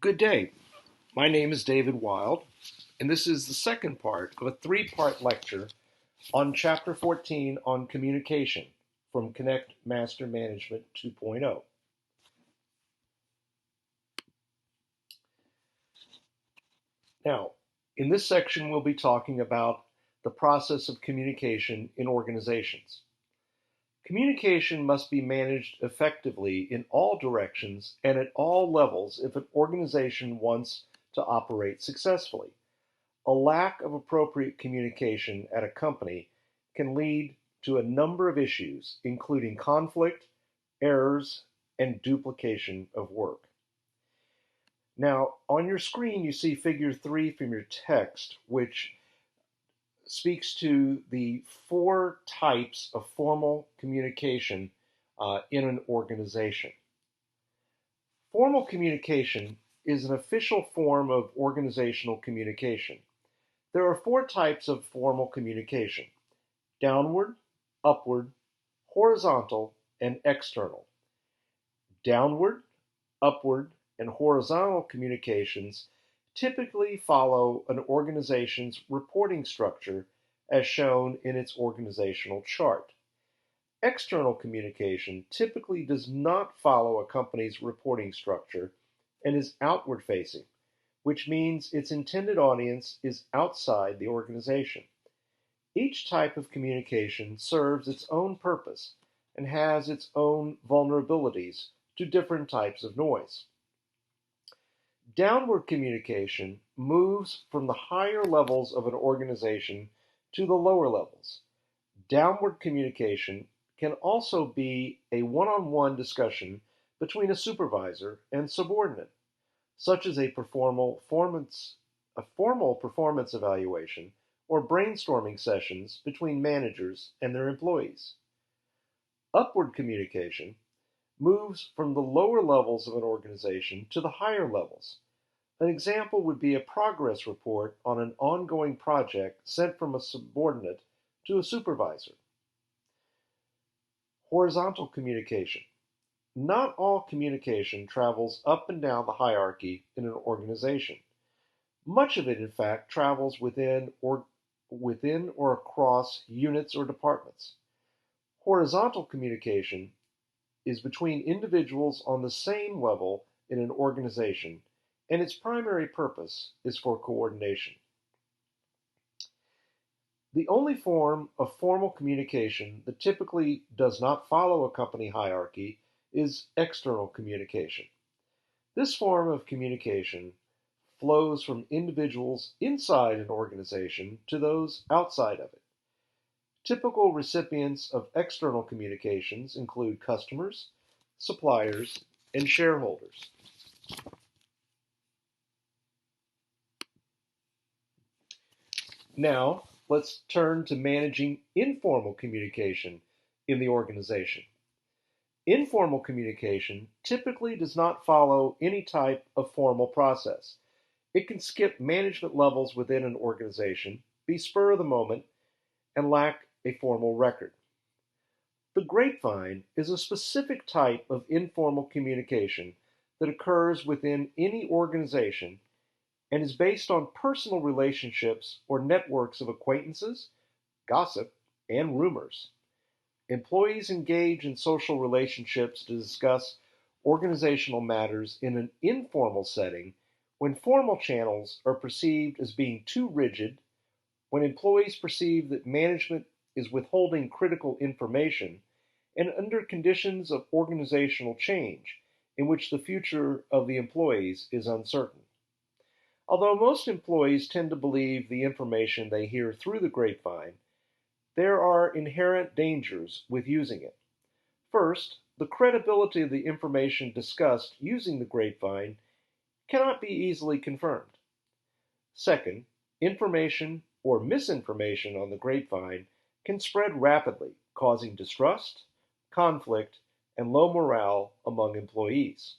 Good day. My name is David Wild, and this is the second part of a three-part lecture on Chapter 14 on Communication from Connect Master Management 2.0. Now, in this section, we'll be talking about the process of communication in organizations. Communication must be managed effectively in all directions and at all levels if an organization wants to operate successfully. A lack of appropriate communication at a company can lead to a number of issues, including conflict, errors, and duplication of work. Now, on your screen, you see figure 3 from your text, which speaks to the four types of formal communication in an organization. Formal communication is an official form of organizational communication. There are four types of formal communication: downward, upward, horizontal, and external. Downward, upward, and horizontal communications typically follow an organization's reporting structure as shown in its organizational chart. External communication typically does not follow a company's reporting structure and is outward facing, which means its intended audience is outside the organization. Each type of communication serves its own purpose and has its own vulnerabilities to different types of noise. Downward communication moves from the higher levels of an organization to the lower levels. Downward communication can also be a one-on-one discussion between a supervisor and subordinate, such as a formal performance evaluation or brainstorming sessions between managers and their employees. Upward communication moves from the lower levels of an organization to the higher levels. An example would be a progress report on an ongoing project sent from a subordinate to a supervisor. Horizontal communication. Not all communication travels up and down the hierarchy in an organization. Much of it, in fact, travels within or across units or departments. Horizontal communication is between individuals on the same level in an organization, and its primary purpose is for coordination. The only form of formal communication that typically does not follow a company hierarchy is external communication. This form of communication flows from individuals inside an organization to those outside of it. Typical recipients of external communications include customers, suppliers, and shareholders. Now, let's turn to managing informal communication in the organization. Informal communication typically does not follow any type of formal process. It can skip management levels within an organization, be spur of the moment, and lack a formal record. The grapevine is a specific type of informal communication that occurs within any organization and is based on personal relationships or networks of acquaintances, gossip, and rumors. Employees engage in social relationships to discuss organizational matters in an informal setting when formal channels are perceived as being too rigid, when employees perceive that management is withholding critical information, and under conditions of organizational change in which the future of the employees is uncertain. Although most employees tend to believe the information they hear through the grapevine, there are inherent dangers with using it. First, the credibility of the information discussed using the grapevine cannot be easily confirmed. Second, information or misinformation on the grapevine can spread rapidly, causing distrust, conflict, and low morale among employees.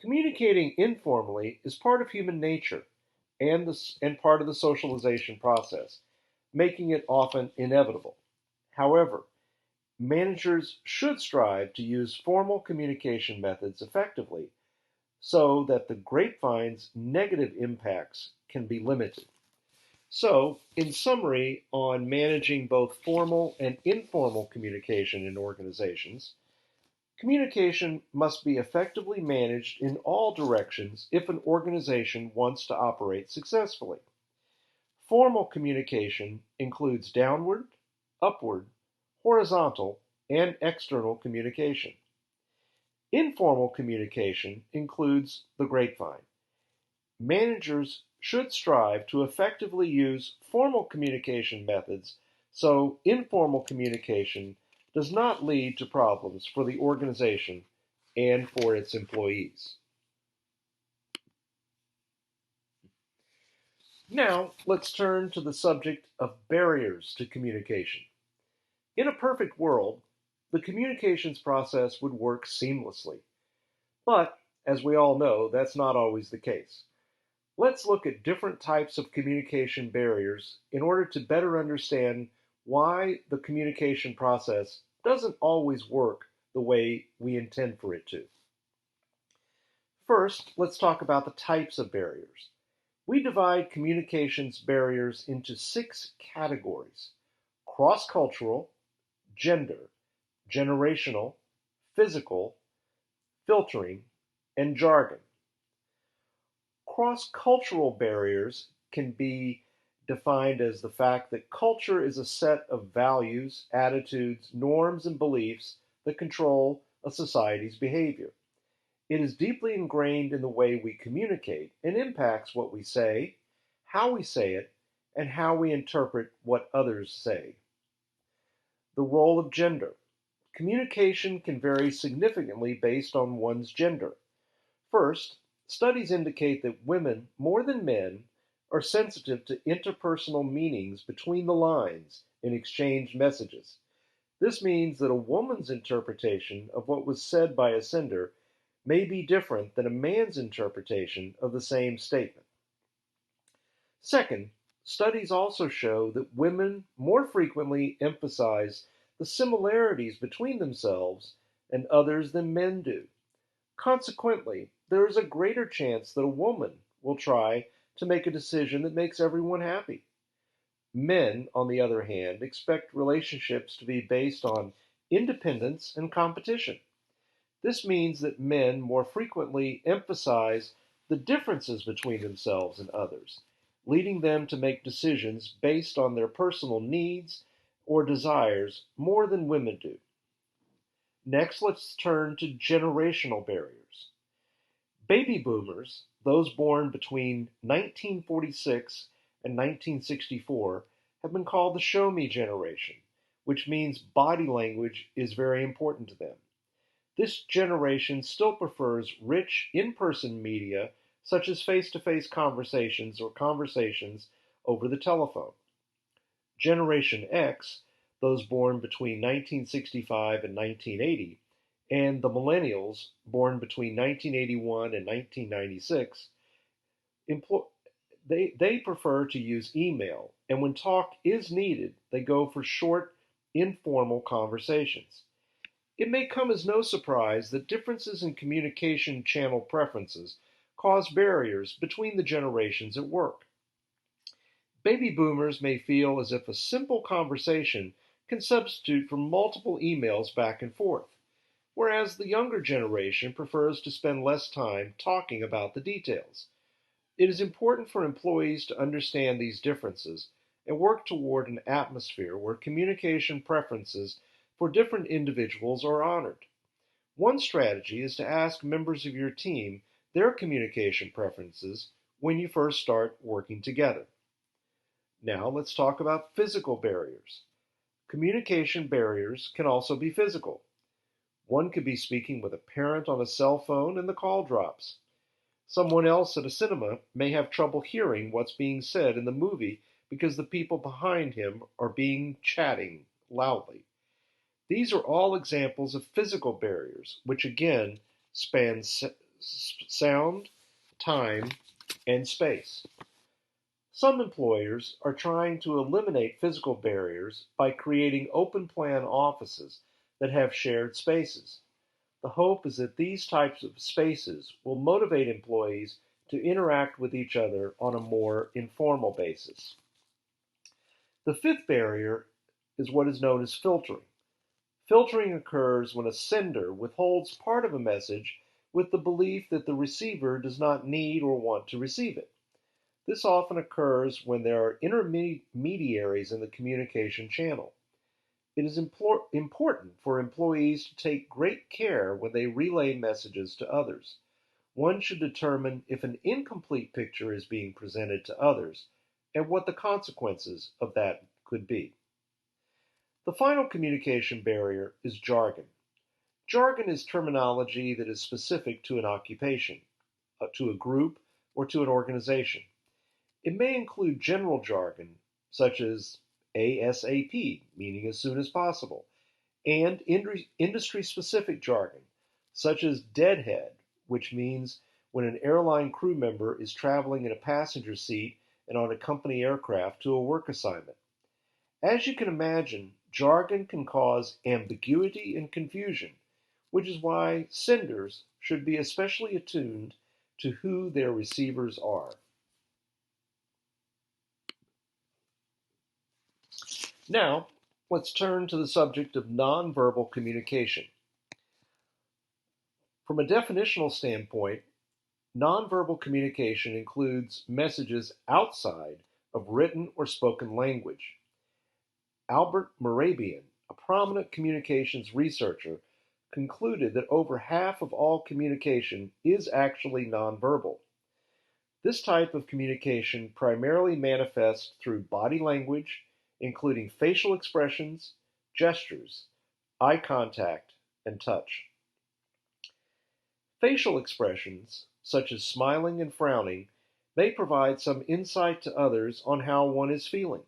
Communicating informally is part of human nature and part of the socialization process, making it often inevitable. However, managers should strive to use formal communication methods effectively so that the grapevine's negative impacts can be limited. So, in summary, on managing both formal and informal communication in organizations, communication must be effectively managed in all directions if an organization wants to operate successfully. Formal communication includes downward, upward, horizontal, and external communication. Informal communication includes the grapevine. Managers should strive to effectively use formal communication methods so informal communication does not lead to problems for the organization and for its employees. Now, let's turn to the subject of barriers to communication. In a perfect world, the communications process would work seamlessly. But, as we all know, that's not always the case. Let's look at different types of communication barriers in order to better understand why the communication process doesn't always work the way we intend for it to. First, let's talk about the types of barriers. We divide communications barriers into 6 categories: cross-cultural, gender, generational, physical, filtering, and jargon. Cross-cultural barriers can be defined as the fact that culture is a set of values, attitudes, norms, and beliefs that control a society's behavior. It is deeply ingrained in the way we communicate and impacts what we say, how we say it, and how we interpret what others say. The role of gender. Communication can vary significantly based on one's gender. First, studies indicate that women, more than men, are sensitive to interpersonal meanings between the lines in exchanged messages. This means that a woman's interpretation of what was said by a sender may be different than a man's interpretation of the same statement. Second, studies also show that women more frequently emphasize the similarities between themselves and others than men do. Consequently, there is a greater chance that a woman will try to make a decision that makes everyone happy. Men, on the other hand, expect relationships to be based on independence and competition. This means that men more frequently emphasize the differences between themselves and others, leading them to make decisions based on their personal needs or desires more than women do. Next, let's turn to generational barriers. Baby boomers, those born between 1946 and 1964, have been called the show me generation, which means body language is very important to them. This generation still prefers rich in-person media such as face-to-face conversations or conversations over the telephone. Generation X, those born between 1965 and 1980, and the millennials, born between 1981 and 1996, they prefer to use email, and when talk is needed, they go for short, informal conversations. It may come as no surprise that differences in communication channel preferences cause barriers between the generations at work. Baby boomers may feel as if a simple conversation can substitute for multiple emails back and forth, whereas the younger generation prefers to spend less time talking about the details. It is important for employees to understand these differences and work toward an atmosphere where communication preferences for different individuals are honored. One strategy is to ask members of your team their communication preferences when you first start working together. Now let's talk about physical barriers. Communication barriers can also be physical. One could be speaking with a parent on a cell phone and the call drops. Someone else at a cinema may have trouble hearing what's being said in the movie because the people behind him are chatting loudly. These are all examples of physical barriers, which again span sound, time, and space. Some employers are trying to eliminate physical barriers by creating open plan offices that have shared spaces. The hope is that these types of spaces will motivate employees to interact with each other on a more informal basis. The fifth barrier is what is known as filtering. Filtering occurs when a sender withholds part of a message with the belief that the receiver does not need or want to receive it. This often occurs when there are intermediaries in the communication channel. It is important for employees to take great care when they relay messages to others. One should determine if an incomplete picture is being presented to others and what the consequences of that could be. The final communication barrier is jargon. Jargon is terminology that is specific to an occupation, to a group, or to an organization. It may include general jargon, such as ASAP, meaning as soon as possible, and industry-specific jargon, such as deadhead, which means when an airline crew member is traveling in a passenger seat and on a company aircraft to a work assignment. As you can imagine, jargon can cause ambiguity and confusion, which is why senders should be especially attuned to who their receivers are. Now, let's turn to the subject of nonverbal communication. From a definitional standpoint, nonverbal communication includes messages outside of written or spoken language. Albert Mehrabian, a prominent communications researcher, concluded that over half of all communication is actually nonverbal. This type of communication primarily manifests through body language, including facial expressions, gestures, eye contact, and touch. Facial expressions, such as smiling and frowning, may provide some insight to others on how one is feeling.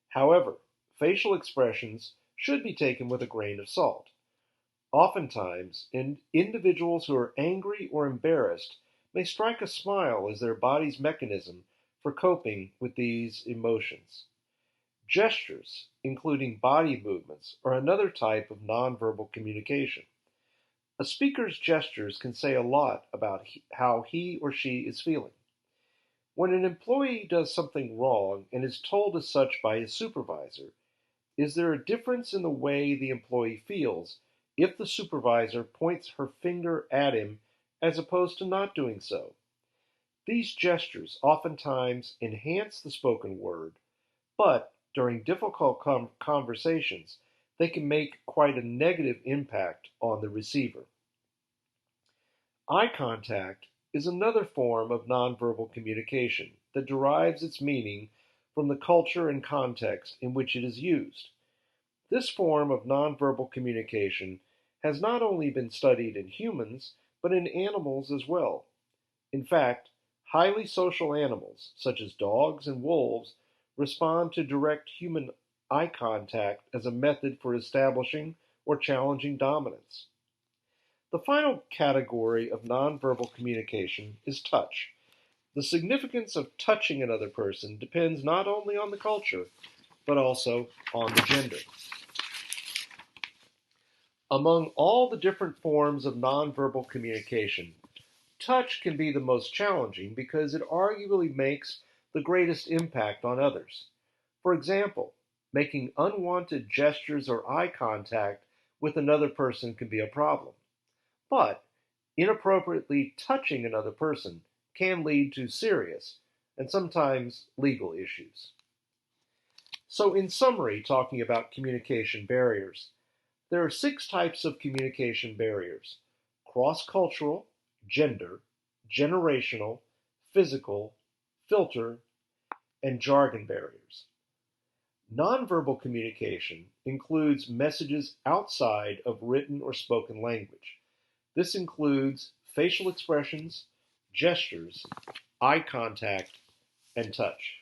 However, facial expressions should be taken with a grain of salt. Oftentimes, individuals who are angry or embarrassed may strike a smile as their body's mechanism for coping with these emotions. Gestures, including body movements, are another type of nonverbal communication. A speaker's gestures can say a lot about how he or she is feeling. When an employee does something wrong and is told as such by his supervisor, is there a difference in the way the employee feels if the supervisor points her finger at him as opposed to not doing so? These gestures oftentimes enhance the spoken word, but during difficult conversations, they can make quite a negative impact on the receiver. Eye contact is another form of nonverbal communication that derives its meaning from the culture and context in which it is used. This form of nonverbal communication has not only been studied in humans, but in animals as well. In fact, highly social animals, such as dogs and wolves, respond to direct human eye contact as a method for establishing or challenging dominance. The final category of nonverbal communication is touch. The significance of touching another person depends not only on the culture, but also on the gender. Among all the different forms of nonverbal communication, touch can be the most challenging because it arguably makes the greatest impact on others. For example, making unwanted gestures or eye contact with another person can be a problem. But inappropriately touching another person can lead to serious and sometimes legal issues. So, in summary, talking about communication barriers, there are 6 types of communication barriers: cross-cultural, gender, generational, physical, filter, and jargon barriers. Nonverbal communication includes messages outside of written or spoken language. This includes facial expressions, gestures, eye contact, and touch.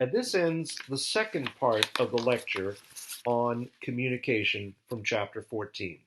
And this ends the second part of the lecture on communication from Chapter 14.